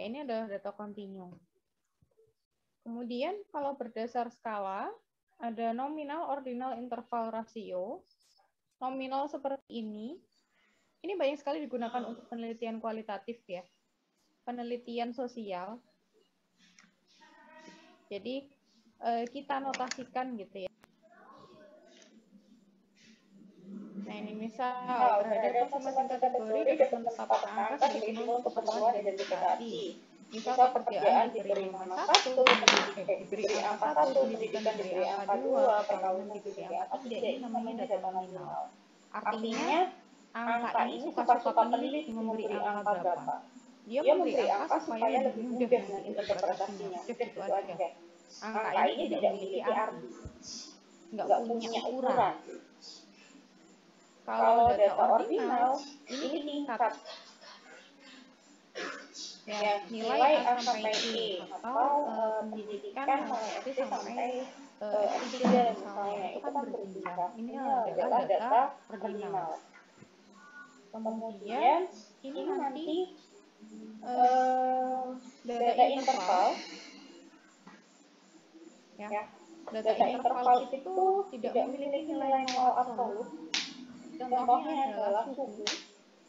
Ya, ini adalah data kontinu. Kemudian kalau berdasar skala, ada nominal, ordinal, interval, rasio. Nominal seperti ini banyak sekali digunakan untuk penelitian kualitatif ya. Penelitian sosial. Jadi kita notasikan gitu ya. Nah, ini misal terhadap konsumen kategori dapat menetapkan angka sebagai penulis keperluan identifikasi. Misal pekerjaan diberi nama 1, diberi angka 1, pendidikan diberi angka 2, perkawinan diberi angka 3, ini namanya data nominal. Artinya, angka ini suka-suka peneliti memberi angka berapa. Dia memberi angka supaya lebih mudah diinterpretasinya. Udah gitu aja. Angka ini tidak memiliki arti. Nggak punya ukuran. Kalau data ordinal, ini tingkat. Ya, nilai A sampai E atau pendidikan mulai SD sampai S3 misalnya, itu kan berjenjang. Ini adalah data ordinal. Kemudian ini nanti data interval. Ya, data interval itu tidak memiliki nilai nol absolut. Contohnya adalah suhu.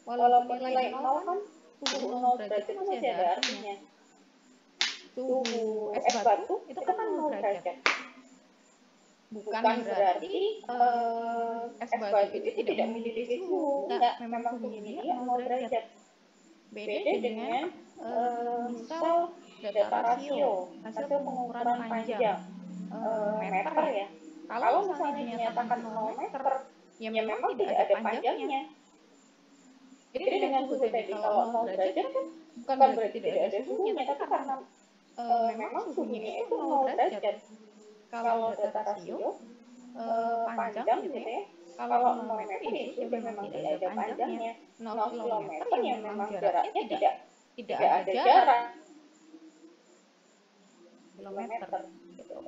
Walaupun nilai 0 kan suhu 0 derajat itu masih ada artinya. Suhu es batu itu kan 0 derajat. Bukan berarti es batu itu tidak memiliki suhu. Enggak, memang suhunya dia 0 derajat. Beda dengan misal data rasio, hasil pengukuran panjang meter ya. Kalau misalnya dinyatakan 0 meter, ya memang tidak ada panjangnya. Jadi dengan suhu tadi kalau 0 derajat kan bukan berarti tidak ada suhunya, tapi karena memang suhunya itu 0 derajat. Kalau data rasio panjang gitu ya, kalau 0 meter ya sudah memang tidak ada panjangnya. 0 kilometer ya memang jaraknya tidak ada jarak. Kilometer gitu.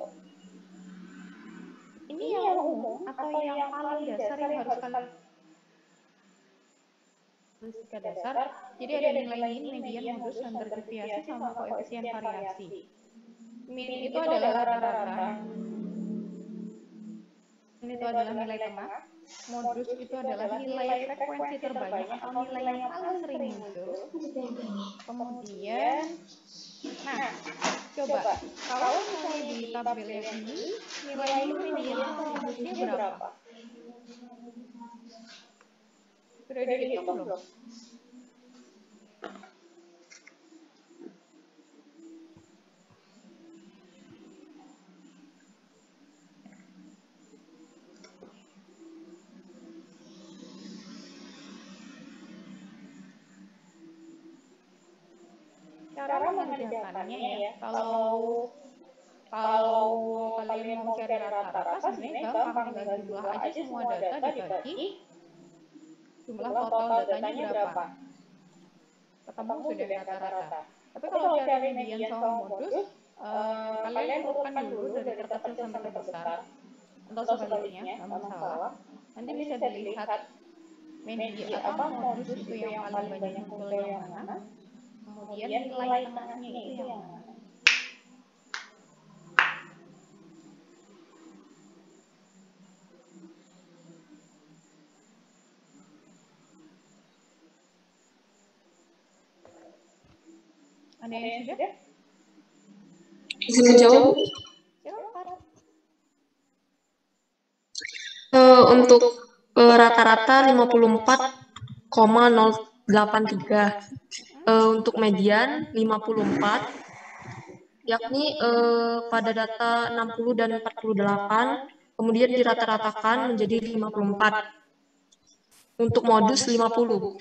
Ini yang umum atau yang paling dasar yang harus kalian statistika dasar. Jadi ada nilai mean, median, modus, standar deviasi sama koefisien variasi. Mean itu adalah rata-rata. Ini itu adalah nilai tengah. Modus itu adalah nilai frekuensi terbanyak atau nilai yang paling sering muncul. Kemudian, nah, coba kalau misalnya di tabel yang ini nilai mean, median, sama modusnya berapa? Sudah dihitung belum? Cara mengerjakannya ya, kalau kalian mau cari rata-rata sebenarnya gampang, tinggal jumlah aja semua data dibagi jumlah total datanya berapa. Ketemu sudah rata-rata. Tapi kalau cari median sama modus, kalian urutkan dulu dari terkecil sampai terbesar, atau sebaliknya, nggak masalah. Nanti bisa dilihat median atau modus itu yang paling banyak muncul yang mana. Kemudian nilai tengahnya itu yang mana? Ada yang sudah? Bisa menjawab? Untuk rata-rata 54,083. Untuk median 54, yakni pada data 60 dan 48, kemudian dirata-ratakan menjadi 54. Untuk modus 50.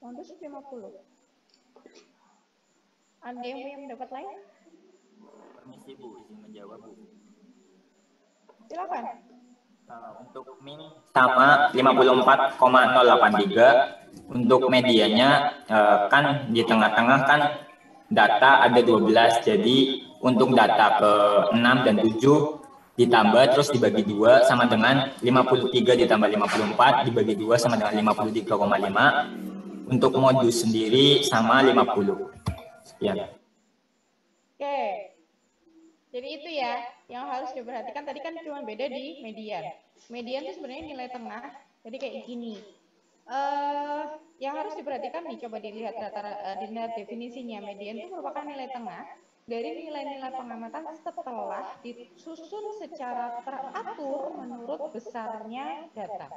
Modus 50. Ada yang punya pendapat lain? Permisi Bu, izin menjawab Bu. Silakan. Untuk min sama 54,083. Untuk medianya kan di tengah-tengah kan data ada 12. Jadi untuk data ke 6 dan 7 ditambah terus dibagi 2 sama dengan 53 ditambah 54 dibagi 2 sama dengan 53,5. Untuk modus sendiri sama 50. Ya. Oke. Jadi itu ya yang harus diperhatikan. Tadi kan cuma beda di median. Median itu sebenarnya nilai tengah. Jadi kayak gini. Yang harus diperhatikan nih, coba dilihat dilihat definisinya. Median itu merupakan nilai tengah dari nilai-nilai pengamatan setelah disusun secara teratur menurut besarnya data.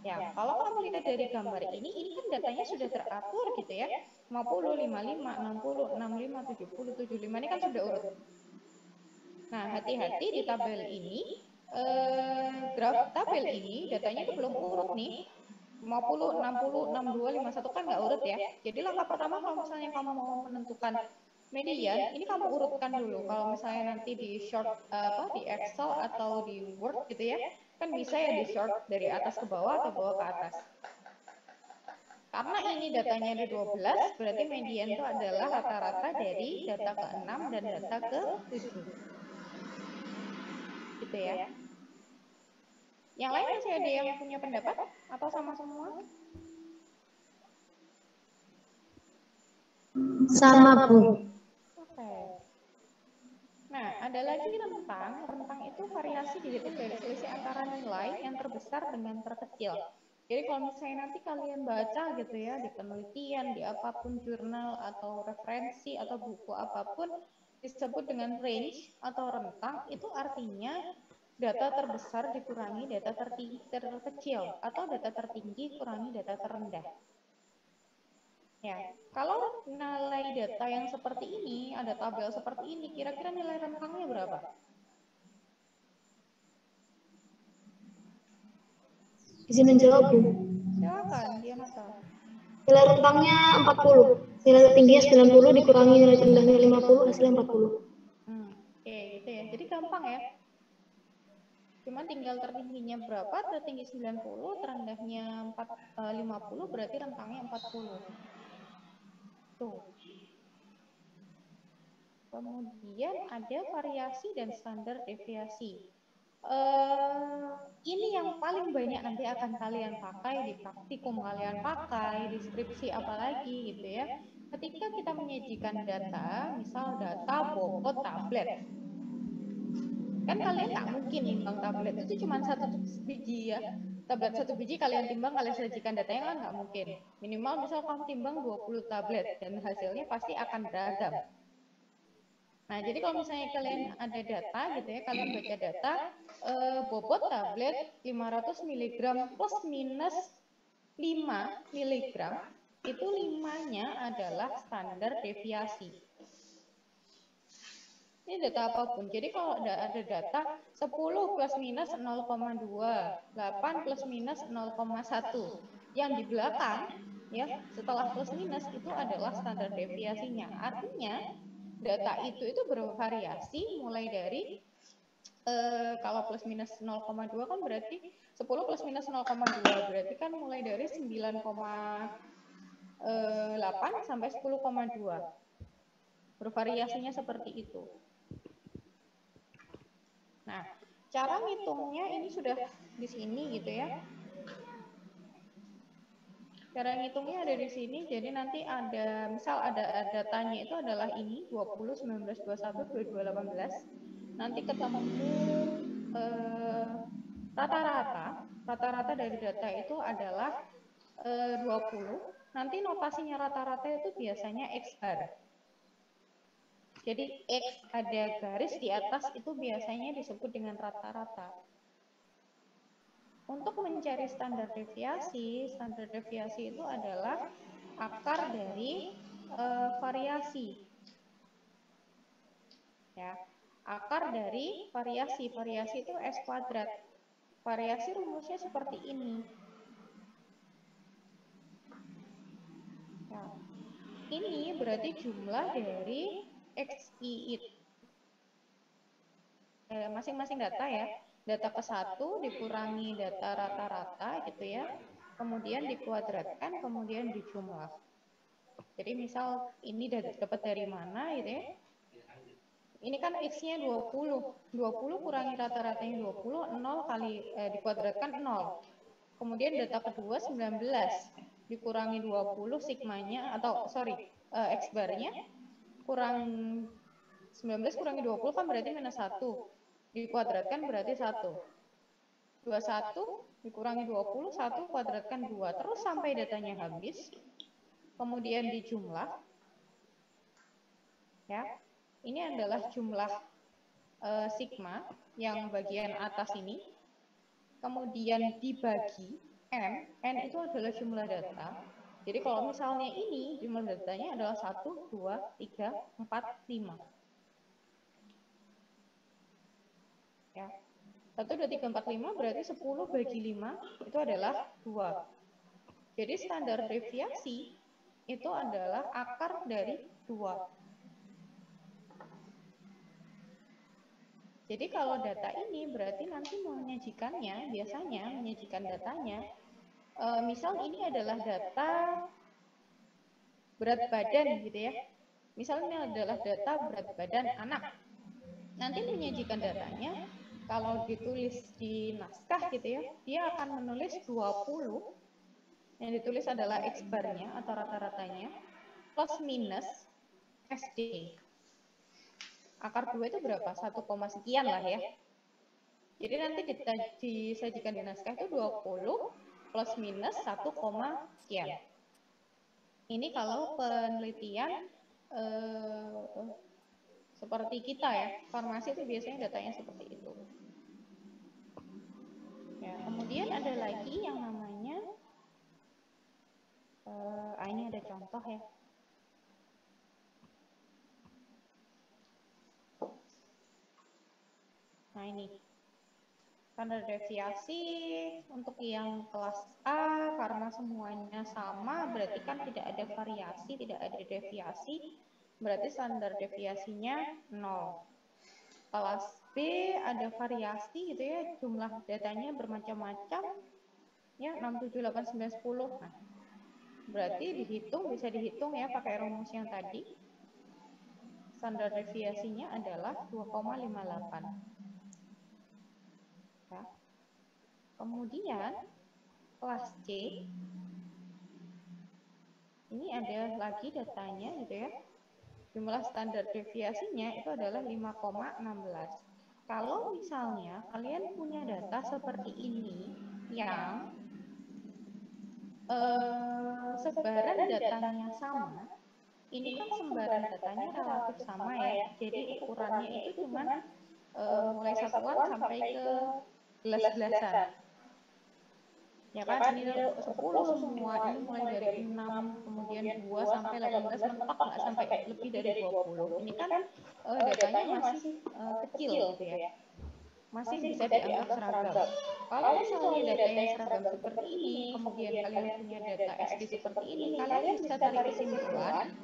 Ya, kalau kamu lihat dari gambar ini kan datanya sudah teratur gitu ya. 50, 55, 60, 65, 70, 75, ini kan sudah urut. Nah, hati-hati di tabel ini, graf tabel ini datanya itu belum urut nih. 50, 60, 62, 51 kan nggak urut ya. Jadi langkah pertama kalau misalnya kamu mau menentukan median, ini kamu urutkan dulu. Kalau misalnya nanti di short di Excel atau di Word gitu ya, kan bisa ya di short dari atas ke bawah atau bawah ke atas. Karena ini datanya ada 12, berarti median itu adalah rata-rata dari data ke-6 dan data ke-7. Gitu ya. Yang lain masih ada yang punya pendapat? Atau sama semua? Sama, Bu. Oke. Nah, ada lagi rentang. Rentang itu variasi dihitung dari selisih antara nilai yang terbesar dengan terkecil. Jadi kalau misalnya nanti kalian baca gitu ya, di penelitian, di apapun jurnal atau referensi atau buku apapun, disebut dengan range atau rentang, itu artinya data terbesar dikurangi data terkecil, atau data tertinggi kurangi data terendah. Ya, kalau nilai data yang seperti ini, ada tabel seperti ini, kira-kira nilai rentangnya berapa? Izin menjawab, Bu. Silakan, dia mata. Nilai rentangnya 40. Nilai tertingginya 90 dikurangi nilai terendahnya 50, hasilnya 40. Oke, gitu ya. Jadi gampang ya. Cuma tinggal tertingginya berapa, tertinggi 90, terendahnya 50, berarti rentangnya 40. Tuh. Kemudian ada variasi dan standar deviasi. Ini yang paling banyak nanti akan kalian pakai di praktikum, kalian pakai di skripsi apalagi gitu ya. Ketika kita menyajikan data, misal data bobot tablet, kan kalian nggak mungkin nimbang tablet itu cuma 1 biji ya. Tablet 1 biji kalian timbang, kalian sajikan datanya kan nggak mungkin. Minimal misal kamu timbang 20 tablet dan hasilnya pasti akan beragam. Nah, jadi kalau misalnya kalian ada data gitu ya, kalian baca data bobot tablet 500 mg plus minus 5 mg, itu 5-nya adalah standar deviasi. Ini data apapun. Jadi kalau ada data 10 plus minus 0,2, 8 plus minus 0,1, yang di belakang ya setelah plus minus itu adalah standar deviasinya. Artinya data itu bervariasi mulai dari kalau plus minus 0,2 kan berarti 10 plus minus 0,2 berarti kan mulai dari 9,8 sampai 10,2. Bervariasinya seperti itu. Nah, cara ngitungnya ini sudah di sini gitu ya. Cara ngitungnya ada di sini, jadi nanti ada, misal ada datanya itu adalah ini, 20, 19, 21, 22, 18. Nanti ketemu rata-rata dari data itu adalah 20. Nanti notasinya rata-rata itu biasanya XR. Jadi X ada garis di atas itu biasanya disebut dengan rata-rata. Untuk mencari standar deviasi itu adalah akar dari variasi. Ya, akar dari variasi itu S kuadrat. Variasi rumusnya seperti ini. Ya. Ini berarti jumlah dari XI itu. Masing-masing data ya. Data ke-1 dikurangi data rata-rata gitu ya. Kemudian dikuadratkan, kemudian dijumlah. Jadi misal ini dapat dari mana gitu ya. Ini kan X-nya 20. 20 kurangi rata-ratanya 20, 0 kali dikuadratkan 0. Kemudian data kedua 19. dikurangi 20 sigmanya, atau sorry, X barnya, kurang 19 kurangi 20 kan berarti minus 1. Dikuadratkan berarti 1. 21 dikurangi 20, 1 kuadratkan 2. Terus sampai datanya habis, kemudian dijumlah. Ya, ini adalah jumlah sigma yang bagian atas ini. Kemudian dibagi N itu adalah jumlah data. Jadi kalau misalnya ini jumlah datanya adalah 1, 2, 3, 4, 5. Ya. 1, 2, 3, 4, 5 berarti 10 bagi 5 itu adalah 2. Jadi standar deviasi itu adalah akar dari 2. Jadi kalau data ini berarti nanti menyajikannya, biasanya menyajikan datanya, misal ini adalah data berat badan gitu ya. Misalnya adalah data berat badan anak. Nanti menyajikan datanya, kalau ditulis di naskah gitu ya, dia akan menulis 20, yang ditulis adalah X barnya atau rata-ratanya, plus minus SD. Akar 2 itu berapa? 1, sekian lah ya. Jadi nanti disajikan di naskah itu 20 plus minus 1, sekian. Ini kalau penelitian seperti kita ya, farmasi itu biasanya datanya seperti itu. Ya, kemudian ada lagi yang namanya, ini ada contoh ya. Nah ini, standar deviasi untuk yang kelas A karena semuanya sama, berarti kan tidak ada variasi, tidak ada deviasi, berarti standar deviasinya 0. Kelas B ada variasi gitu ya, jumlah datanya bermacam-macam, ya 6, 7, 8, 9, 10. Nah, berarti bisa dihitung ya pakai rumus yang tadi. Standar deviasinya adalah 2,58. Ya. Kemudian kelas C ini ada lagi datanya gitu ya. Jumlah standar deviasinya itu adalah 5,16. Kalau misalnya kalian punya data seperti ini yang sebaran datanya sama, ini kan sebaran datanya relatif sama ya. Jadi ukurannya itu cuma mulai satuan sampai ke gelas-gelasan. Ya kan, ini 10 semua, ini mulai dari 6, kemudian 2 sampai 18, mentok nggak sampai lebih dari 20. Ini kan datanya masih kecil gitu ya. Masih bisa dianggap seragam. Kalau misalnya data yang seragam seperti ini, kemudian kalian punya data SD seperti ini, kalian bisa tarik kesimpulan,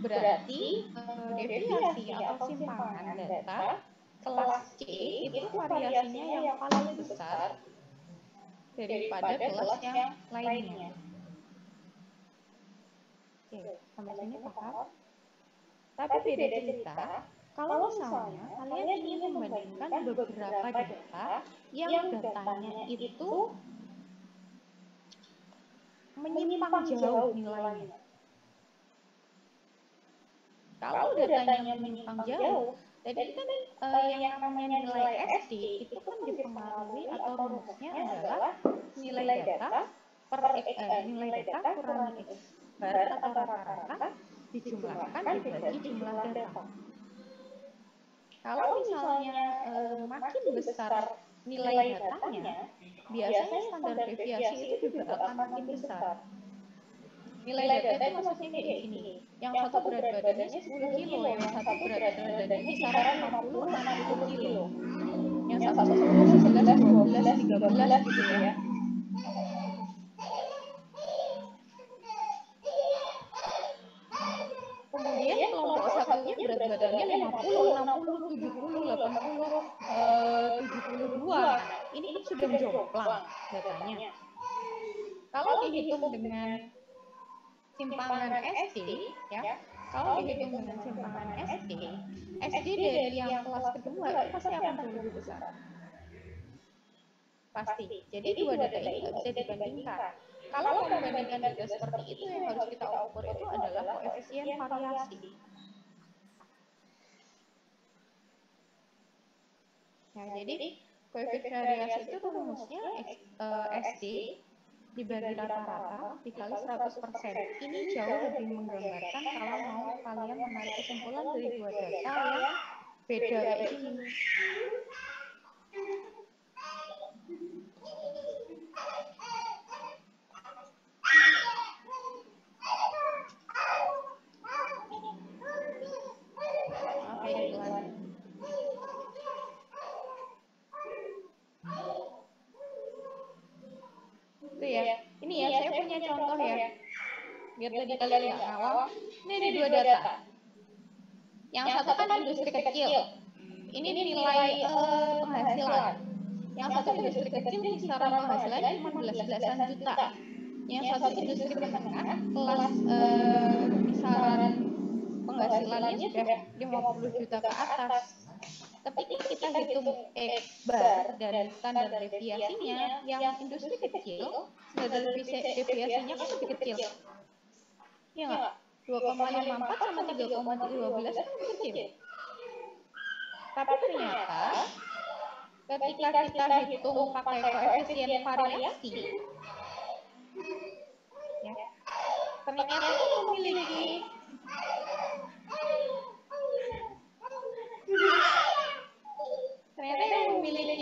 berarti deviasi atau simpangan data kelas C itu variasinya yang paling besar daripada kelas yang lainnya. Oke, sampai sini paham? Tapi beda cerita, kalau misalnya kalian ingin membandingkan beberapa data yang datanya itu menyimpang jauh nilainya. Kalau datanya menyimpang jauh, tadi kan yang namanya nilai SD itu kan dipengaruhi atau rumusnya adalah nilai data per nilai data kurangi X bar atau rata-rata dijumlahkan dibagi jumlah data. Kalau misalnya makin besar nilai datanya, biasanya standar deviasi itu juga akan makin besar. Nilai data itu maksudnya kayak gini. Yang satu berat badannya 10 kilo, yang satu berat badannya kisaran 50, 60 kilo. Yang satu 10, 11, 12, 13 gitu ya. Kemudian kelompok satunya berat badannya 50, 60, 70, 80, 72. Ini kan sudah jomplang datanya. Kalau dihitung dengan simpangan SD, ya, kalau dihitung dengan simpangan SD dari yang kelas kedua itu pasti akan jauh lebih besar. Pasti. Jadi dua data ini nggak bisa dibandingkan. kalau membandingkan data seperti itu, yang harus kita ukur itu adalah koefisien variasi. Nah, jadi koefisien variasi itu rumusnya SD dibagi rata-rata dikali 100%. Ini jauh lebih menggambarkan kalau mau kalian menarik kesimpulan dari dua data yang beda kayak gini. Oke, iklan. Itu ya. Ini ya, saya punya contoh ya. Biar tadi kalian nggak ngawang. Ini ada dua data. Yang satu kan industri kecil. Ini nilai penghasilan. Yang satu industri kecil kisaran penghasilan cuma belas-belasan juta. Yang satu industri menengah kelas kisaran penghasilannya sudah 50 juta ke atas. Tapi kita hitung X bar dan standar deviasinya, yang industri kecil, standar deviasinya kan lebih kecil. Ya nggak? 2,54 sama 3,13 kan lebih kecil. Tapi ternyata ketika kita hitung pakai koefisien variasi, ya, ternyata itu memiliki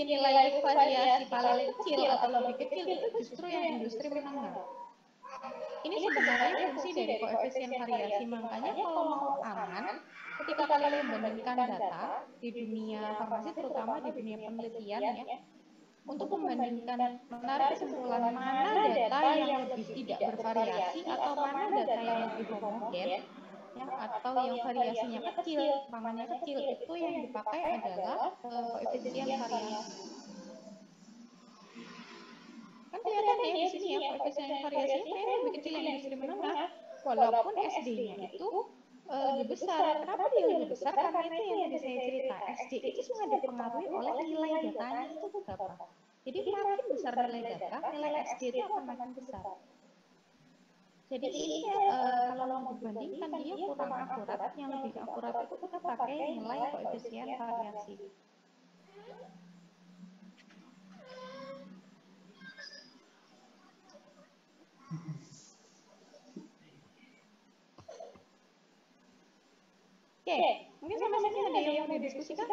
nilai variasi paling kecil atau lebih kecil itu justru yang industri menengah. Ini sebenarnya fungsi dari koefisien variasi, makanya kalau mau aman, ketika kalian membandingkan data di dunia farmasi, terutama di dunia penelitian ya, untuk membandingkan menarik kesimpulan mana data yang lebih tidak bervariasi atau mana data yang lebih homogen, ya, atau yang variasinya kecil, umpamanya kecil, itu yang dipakai adalah koefisien variasi. Kan kelihatan ya di sini ya, koefisien variasinya kayaknya lebih kecil yang industri menengah, walaupun SD-nya itu lebih besar. Kenapa dia lebih besar? Karena itu yang tadi saya cerita, SD itu semua dipengaruhi oleh nilai datanya itu berapa. Jadi makin besar nilai data, nilai SD itu akan makin besar. Jadi ini kalau mau dibandingkan dia kurang akurat, yang lebih akurat itu kita pakai nilai koefisien variasi. Oke, mungkin sampai sini ada yang mau didiskusikan?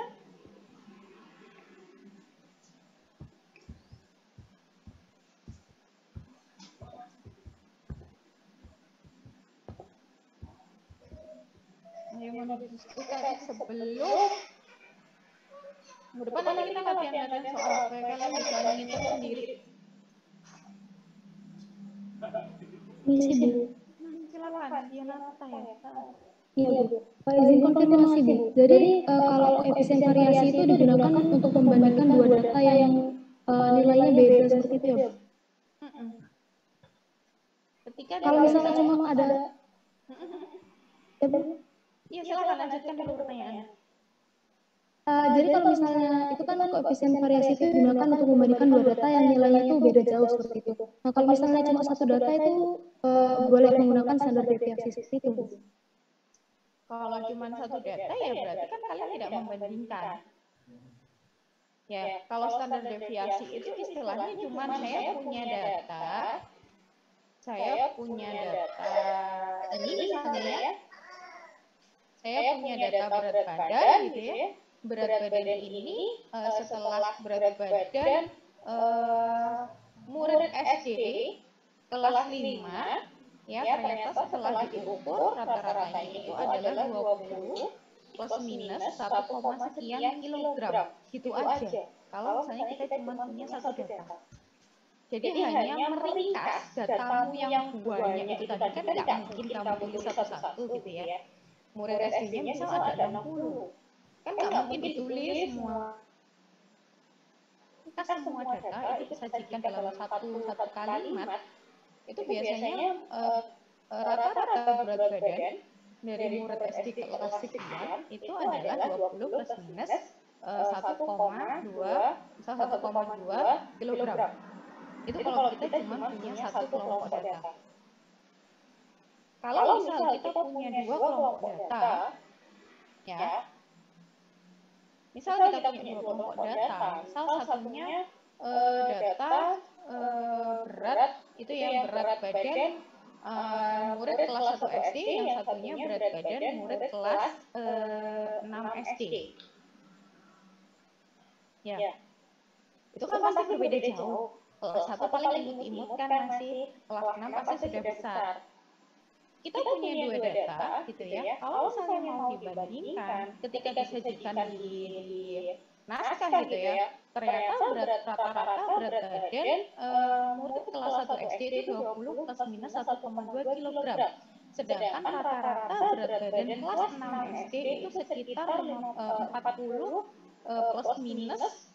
Yang mau didiskusikan sebelum minggu depan nanti kita latihan soal supaya kalian bisa ngitung sendiri. Ini sih Bu. Silakan, Dianata ya. Iya Bu. Izin konfirmasi Bu. Jadi kalau koefisien variasi itu digunakan untuk membandingkan dua data yang nilainya beda seperti itu ya Bu? Ketika kalau misalnya cuma ada ya Bu? Iya silakan lanjutkan dulu pertanyaannya. Jadi kalau misalnya itu kan koefisien variasi itu digunakan untuk membandingkan dua data yang nilainya itu beda jauh seperti itu. Nah kalau misalnya cuma satu data itu boleh menggunakan standar deviasi seperti itu. Kalau cuma satu data ya berarti kan kalian tidak membandingkan. Ya kalau standar deviasi itu istilahnya cuma saya punya data ini misalnya ya. Saya punya data berat badan gitu ya. Berat badan ini setelah berat badan murid SD kelas 5 ya ternyata setelah diukur rata-ratanya itu adalah 20 plus minus 1, sekian kilogram gitu aja. Kalau misalnya kita cuma punya satu data. Jadi hanya meringkas datamu yang banyak itu tadi kan nggak mungkin kamu tulis satu-satu gitu ya. Murid SD-nya misal ada 60. Kan nggak mungkin ditulis semua. Kita semua data itu disajikan dalam satu kalimat. Itu biasanya rata-rata berat badan dari murid SD kelas sekian itu adalah 20 plus minus 1,2 kilogram. Itu kalau kita cuma punya satu kelompok data. Kalau misal kita punya dua kelompok data, ya, misal kita punya dua kelompok data, misal satunya data berat, itu yang berat badan murid kelas 1 SD, yang satunya berat badan murid kelas 6 SD. Ya, itu kan pasti berbeda jauh. Kelas 1 paling imut-imut kan masih, kelas 6 pasti sudah besar. Kita punya dua data gitu ya. Kalau misalnya mau dibandingkan ketika disajikan di naskah gitu ya, ternyata rata-rata berat badan murid kelas 1 SD itu 20 plus minus 1,2 kg. Sedangkan rata-rata berat badan kelas 6 SD itu sekitar 40 plus minus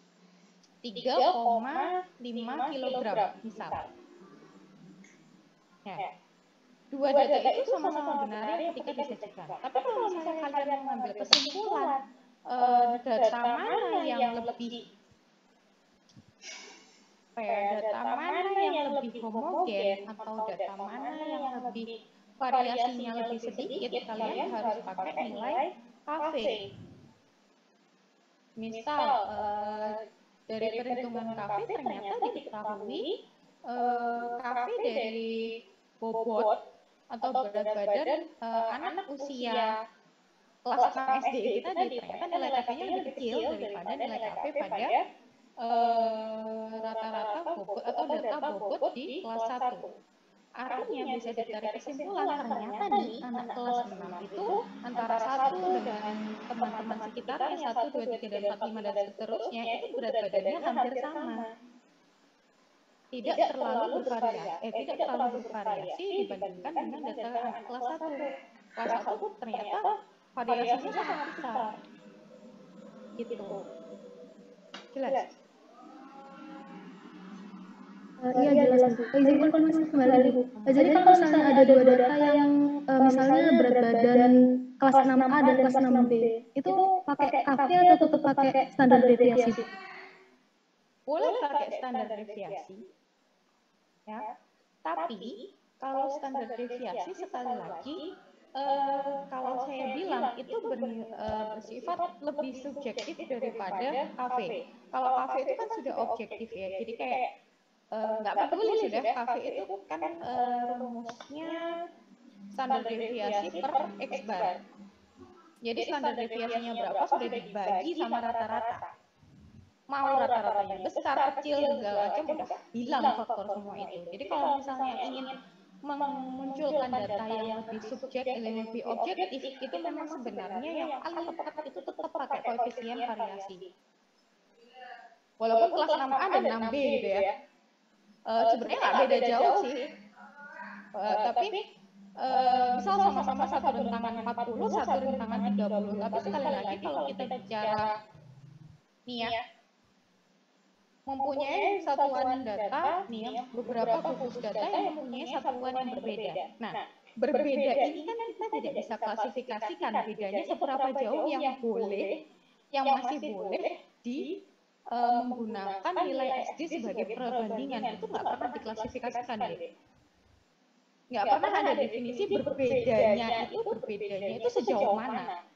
3,5 kg misal. Ya. Dua data itu sama-sama benar ketika disajikan. Tapi kalau misalnya kalian mengambil kesimpulan data mana yang lebih homogen atau data mana yang lebih variasinya lebih sedikit, kalian harus pakai nilai KV. Misal dari perhitungan KV ternyata diketahui KV dari bobot atau berat badan anak usia kelas 6 SD kita ternyata nilai KV-nya lebih kecil daripada nilai KV pada rata-rata bobot atau data bobot di kelas 1. Artinya bisa ditarik kesimpulan ternyata nih anak kelas 6 itu antara satu dengan teman-teman sekitarnya 1, 2, 3, dan 4, 5 dan seterusnya itu berat badannya hampir sama. Tidak terlalu bervariasi dibandingkan dengan data anak kelas 1. Kelas 1 ternyata variasinya sangat besar. Gitu. Jelas? Iya jelas Bu. Izin konfirmasi kembali Bu. Jadi kalau misalnya ada dua data yang misalnya berat badan kelas 6A dan kelas 6B, itu pakai KV atau tetap pakai standar deviasi? Boleh pakai standar deviasi. Ya. Tapi kalau standar deviasi sekali lagi kalau saya bilang itu bersifat lebih subjektif daripada KV. Kalau KV itu kan sudah objektif ya, jadi kayak nggak peduli sudah KV itu kan rumusnya standar deviasi per X bar. Jadi standar deviasinya berapa sudah dibagi sama rata-rata. Mau rata-ratanya besar, kecil, segala macam udah hilang faktor semua itu. Jadi kalau misalnya ingin memunculkan data yang lebih lebih objektif, itu memang sebenarnya yang paling tepat itu tetap pakai koefisien variasi. Walaupun kelas 6A dan 6B gitu ya. Sebenarnya nggak beda jauh sih. Tapi misal sama-sama satu rentangan 40, satu rentangan 30. Tapi sekali lagi kalau kita bicara nih ya, mempunyai satuan data, nih ya, beberapa gugus data yang mempunyai satuan yang berbeda. Nah, berbeda ini kan kita tidak bisa klasifikasikan bedanya seberapa jauh yang boleh, yang masih boleh menggunakan nilai SD sebagai perbandingan. Itu nggak pernah diklasifikasikan deh. Nggak pernah ada definisi berbedanya itu sejauh mana.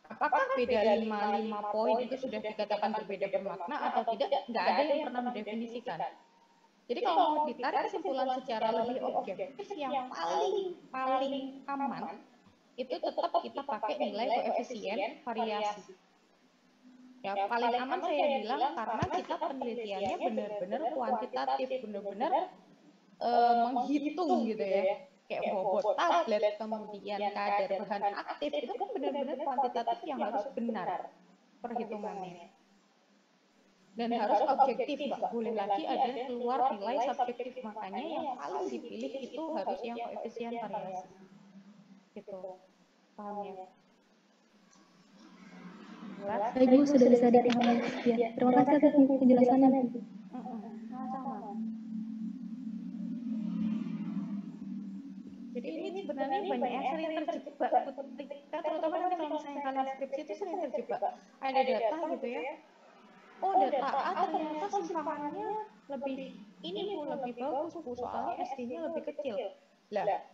Apakah beda 5 poin itu sudah dikatakan berbeda bermakna atau tidak? Nggak ada yang pernah mendefinisikan. Jadi kalau mau ditarik kesimpulan secara lebih objektif, yang paling aman itu tetap kita pakai nilai koefisien variasi. Ya paling aman saya bilang karena kita penelitiannya benar-benar kuantitatif, benar-benar menghitung gitu ya. Kayak bobot tablet, kemudian kadar bahan aktif, itu kan benar-benar kuantitatif yang harus benar perhitungannya. Dan harus objektif, nggak boleh lagi ada keluar nilai subjektif. Makanya yang paling dipilih itu harus yang koefisien variasi. Gitu, paham ya? Baik Bu, sudah bisa dipahami. Ya, terima kasih atas penjelasannya Bu. Sama-sama. Jadi ini sebenarnya banyak yang sering terjebak ketika terutama nanti kalau misalnya kalian skripsi itu sering terjebak. Ada data gitu ya, oh data A ternyata simpangannya lebih ini Bu, lebih bagus Bu, soalnya SD-nya lebih kecil. Lah,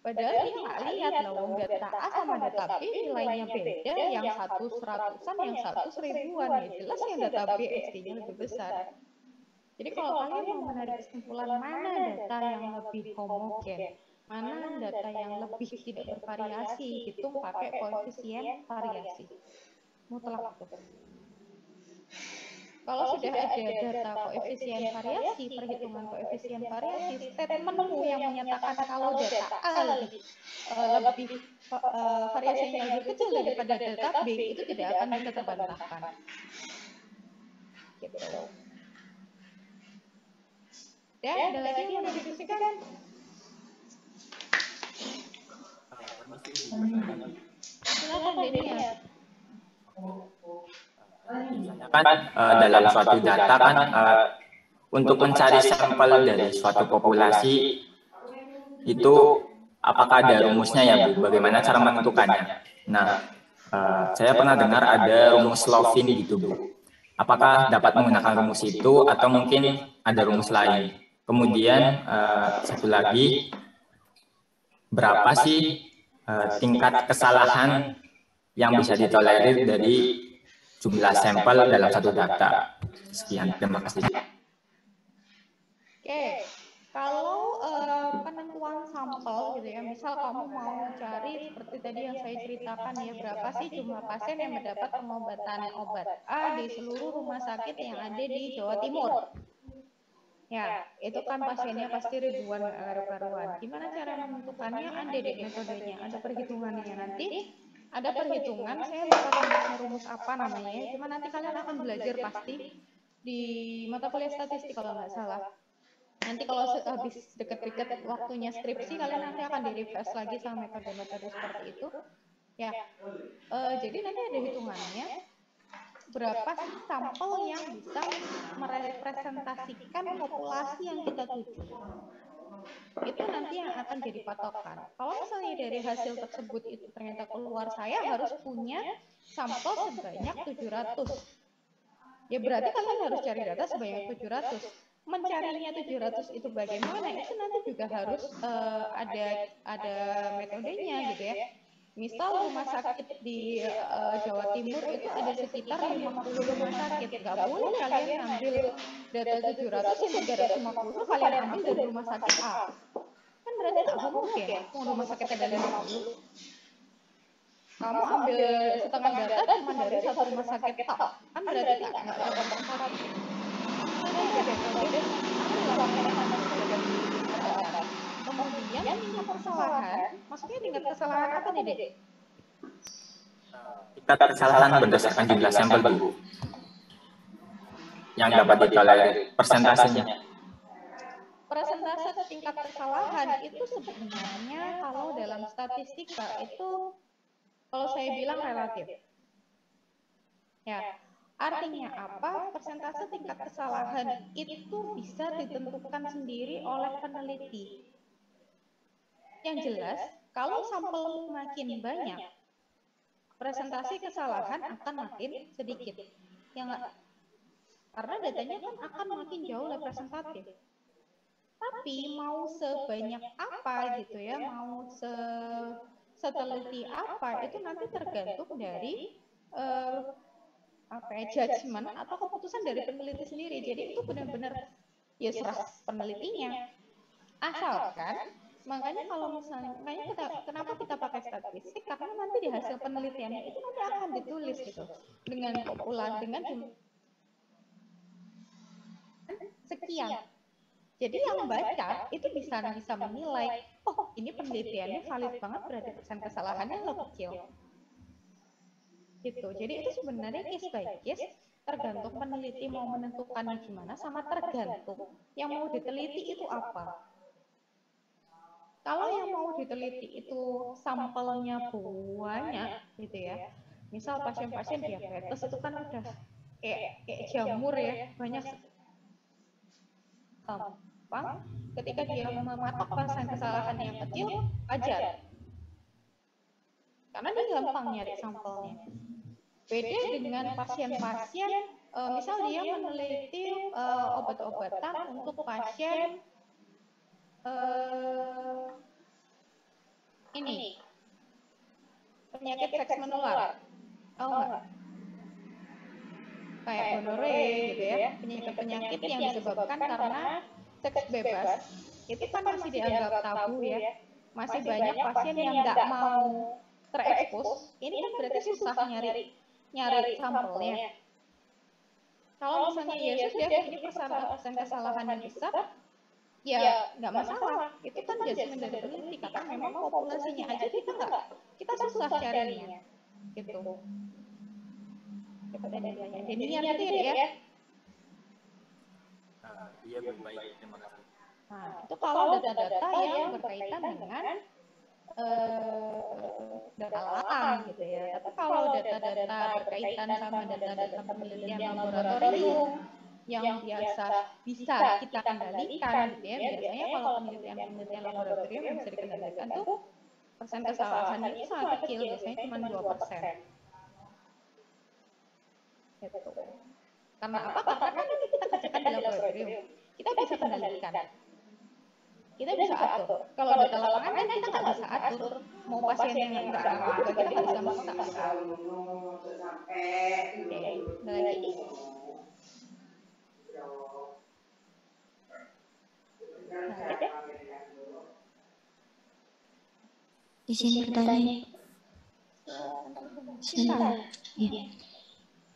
padahal dia nggak lihat loh, data A sama data B nilainya beda, yang satu 100-an, yang satu 1000-an, ya jelas yang data B SD-nya lebih besar. Jadi kalau kalian mau menarik kesimpulan mana data yang lebih homogen, mana data yang lebih tidak bervariasi, hitung pakai koefisien variasi. Mutlak tuh. Kalau sudah ada data koefisien variasi, perhitungan koefisien variasi, statementmu yang menyatakan kalau data A lebih variasinya lebih kecil daripada data B itu tidak akan bisa terbantahkan. Gitu. Dan ada lagi yang mau didiskusikan? Silakan Denia. Kan dalam suatu data kan untuk mencari sampel dari suatu populasi itu apakah ada rumusnya ya Bu? Bagaimana cara menentukannya? Nah, saya pernah dengar ada rumus Lovin gitu Bu. Apakah dapat menggunakan rumus itu atau mungkin ada rumus lain? Kemudian satu lagi, berapa sih tingkat kesalahan yang bisa ditolerir dari jumlah sampel dalam satu data? Sekian, terima kasih. Oke, kalau penentuan sampel gitu ya, misal kamu mau mencari seperti tadi yang saya ceritakan ya, berapa sih jumlah pasien yang mendapat pengobatan obat A di seluruh rumah sakit yang ada di Jawa Timur. Ya, itu kan pasiennya pasti ribuan karuan. Gimana cara menentukannya? Ada deh metodenya, ada perhitungannya nanti. Ada perhitungan, saya lupa rumus apa namanya, cuma nanti kalian akan belajar pasti di mata kuliah statistik kalau nggak salah. Nanti kalau habis deket-deket waktunya skripsi, kalian nanti akan di-refresh lagi sama metode-metode seperti itu. Ya, jadi nanti ada hitungannya. Berapa sih sampel yang bisa merepresentasikan populasi yang kita tuju? Itu nanti yang akan jadi patokan. Kalau misalnya dari hasil tersebut itu ternyata keluar saya harus punya sampel sebanyak 700. Ya berarti kalian harus cari data sebanyak 700. Mencarinya 700 itu bagaimana? Itu nanti juga harus ada metodenya gitu ya. Misal rumah sakit di Jawa Timur itu ada sekitar 50 rumah sakit. Nggak boleh kalian ambil data 700 yang 350 kalian ambil dari rumah sakit A. Kan berarti nggak homogen. Rumah sakit ada 50. Kamu ambil setengah data cuma dari satu rumah sakit tok. Kan berarti nggak tepat. Kemudian tingkat kesalahan, maksudnya tingkat kesalahan apa nih Dek? Tingkat kesalahan berdasarkan jumlah sampel Bu yang dapat ditolerir, persentasenya. Persentase tingkat kesalahan itu sebenarnya kalau dalam statistika itu kalau saya bilang relatif. Ya, artinya apa? Persentase tingkat kesalahan itu bisa ditentukan sendiri oleh peneliti. Yang jelas, kalau sampel makin banyak, presentasi kesalahan akan makin sedikit. Karena datanya kan akan makin jauh representatif. Tapi mau sebanyak apa gitu ya, mau seteliti apa, itu nanti tergantung dari judgement atau keputusan dari peneliti sendiri. Jadi itu benar-benar ya serah penelitinya. Asalkan makanya kalau misalnya, kenapa kita pakai statistik? Karena nanti di hasil penelitiannya itu nanti akan ditulis gitu dengan populasi dengan sekian. Jadi yang baca itu bisa menilai, oh ini penelitiannya valid banget, berarti persen kesalahannya kecil. Gitu. Jadi itu sebenarnya case by case, tergantung peneliti mau menentukannya gimana, sama tergantung yang mau diteliti itu apa. Kalau yang mau diteliti itu sampelnya banyak gitu ya, misal pasien-pasien diabetes itu kan udah kayak jamur ya, banyak gampang ketika dia mematok persen kesalahan yang kecil wajar, karena dia gampang nyari sampelnya. Beda dengan pasien-pasien misal dia meneliti obat-obatan untuk pasien ini penyakit seks menular, tahu nggak? Kayak gonore gitu ya, penyakit-penyakit yang disebabkan karena seks bebas itu kan masih dianggap tabu ya, masih banyak pasien yang nggak mau terekspos. Ini kan berarti susah nyari sampelnya. Kalau misalnya ya sudah ini persen kesalahannya besar, ya nggak masalah. Itu kan judgement dari peneliti karena memang populasinya aja kita susah carinya, gitu. Dapat ada yang tanya, Deniar gitu ya? Iya Bu, baik, terima kasih. Nah, itu kalau data-data yang berkaitan dengan data alam gitu ya. Tapi kalau data-data berkaitan sama data-data penelitian laboratorium yang bisa kita kendalikan gitu ya. Biasanya kalau penelitian laboratorium yang bisa dikendalikan tuh persen kesalahannya itu sangat kecil, biasanya cuma 2%. Gitu. Karena apa? Karena kan itu kita kerjakan di laboratorium. Kita bisa kendalikan. Kita bisa atur. Kalau data lapangan kan kita nggak bisa atur. Mau pasien yang nggak ngaku juga kita nggak bisa maksa. Oke, ada lagi. Di sini pertanyaan. Ya.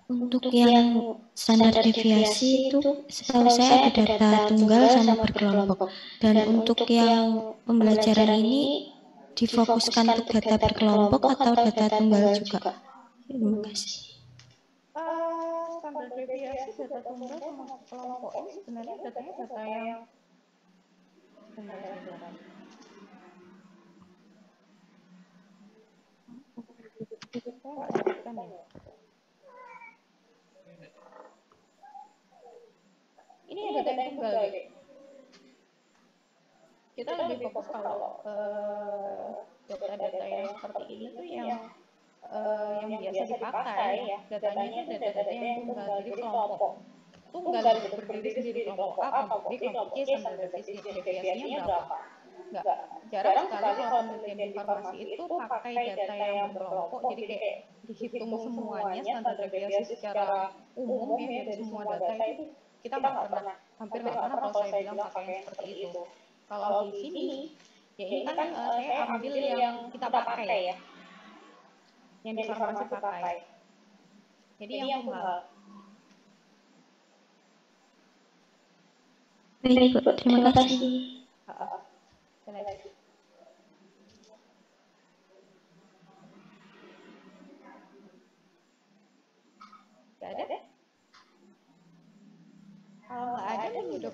Untuk yang standar deviasi itu setahu saya ada data tunggal sama berkelompok. Dan untuk yang pembelajaran ini difokuskan untuk data berkelompok atau data tunggal juga? Terima kasih. Standar deviasi data tunggal sama kelompok ini sebenarnya datanya data yang sebentar. Saya nggak sebutkan ya. Ini ada data yang tunggal deh. Kita lebih fokus kalau data-data yang seperti ini tuh yang biasa dipakai ya. Datanya itu data-data yang tunggal, jadi kelompok. Tunggal berdiri sendiri kelompok A, kelompok B, kelompok C, standar deviasinya berapa? Nggak, jarang sekali kalau penelitian di farmasi itu pakai data yang berkelompok, jadi kayak dihitung semuanya standar deviasi secara umum ya dari semua data itu kita nggak pernah, hampir nggak pernah kalau saya bilang pakai yang seperti itu. Kalau di sini, ya ini kan saya ambil yang kita pakai ya, yang di farmasi pakai. Jadi yang tunggal. Baik Bu, terima kasih. Gak ada? Kalau nggak ada minggu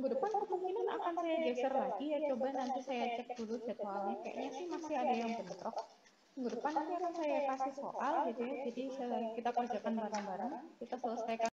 depan kemungkinan akan saya geser lagi ya. Coba nanti saya cek dulu jadwalnya. Kayaknya sih masih ada yang bentrok. Minggu depan nanti akan saya kasih soal gitu ya. Jadi kita kerjakan bareng-bareng. Kita selesaikan.